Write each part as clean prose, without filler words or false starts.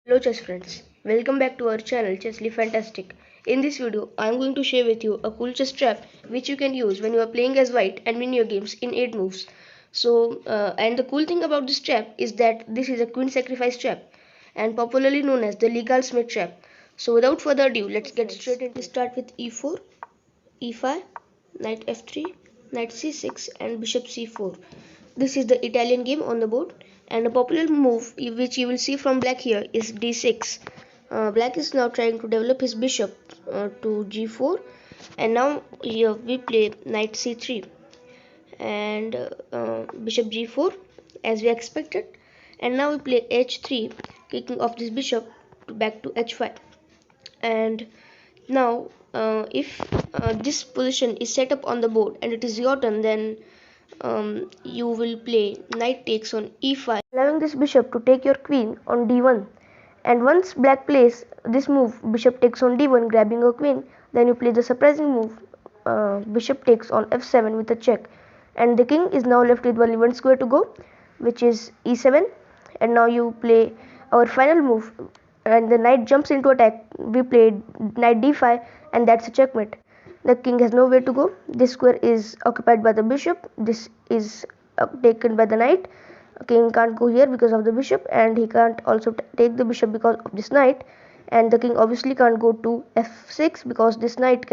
Hello chess friends, welcome back to our channel Chessly Fantastic. In this video, I am going to share with you a cool chess trap which you can use when you are playing as white and win your games in 8 moves. And the cool thing about this trap is that this is a queen sacrifice trap and popularly known as the legal Smith trap. So without further ado, let's get straight into it. We start with e4, e5, knight f3, knight c6 and bishop c4. This is the Italian game on the board, and a popular move which you will see from black here is d6. Black is now trying to develop his bishop to g4, and now here we play knight c3 and bishop g4 as we expected, and now we play h3, kicking off this bishop back to h5. And now if this position is set up on the board and it is your turn, then you will play knight takes on e5, allowing this bishop to take your queen on d1. And once black plays this move, bishop takes on d1, grabbing your queen, then you play the surprising move, bishop takes on f7 with a check. And the king is now left with only one square to go, which is e7. And now you play our final move, and the knight jumps into attack. We played knight d5, and that's a checkmate. The king has nowhere to go. This square is occupied by the bishop. This is taken by the knight. King can't go here because of the bishop, and he can't also take the bishop because of this knight. And the king obviously can't go to f6 because this knight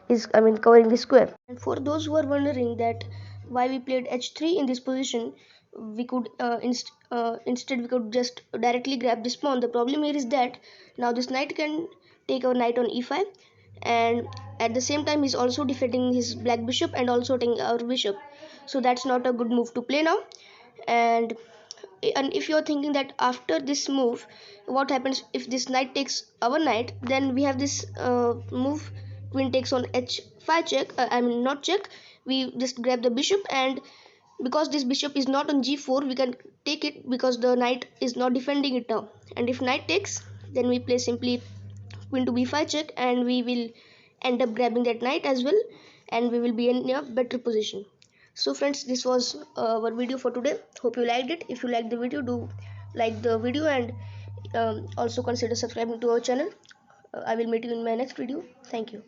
is covering the square. And for those who are wondering that why we played h3 in this position, we could instead we could just directly grab this pawn. The problem here is that now this knight can take our knight on e5, and at the same time he's also defending his black bishop and also taking our bishop, so that's not a good move to play now. And and if you're thinking that after this move what happens if this knight takes our knight, then we have this move queen takes on h5 check, not check, we just grab the bishop, and because this bishop is not on g4 we can take it because the knight is not defending it now. And if knight takes, then we play simply queen to b5 check, and we will end up grabbing that knight as well, and we will be in a better position. So friends, this was our video for today. Hope you liked it. If you liked the video, do like the video, and also consider subscribing to our channel. I will meet you in my next video. Thank you.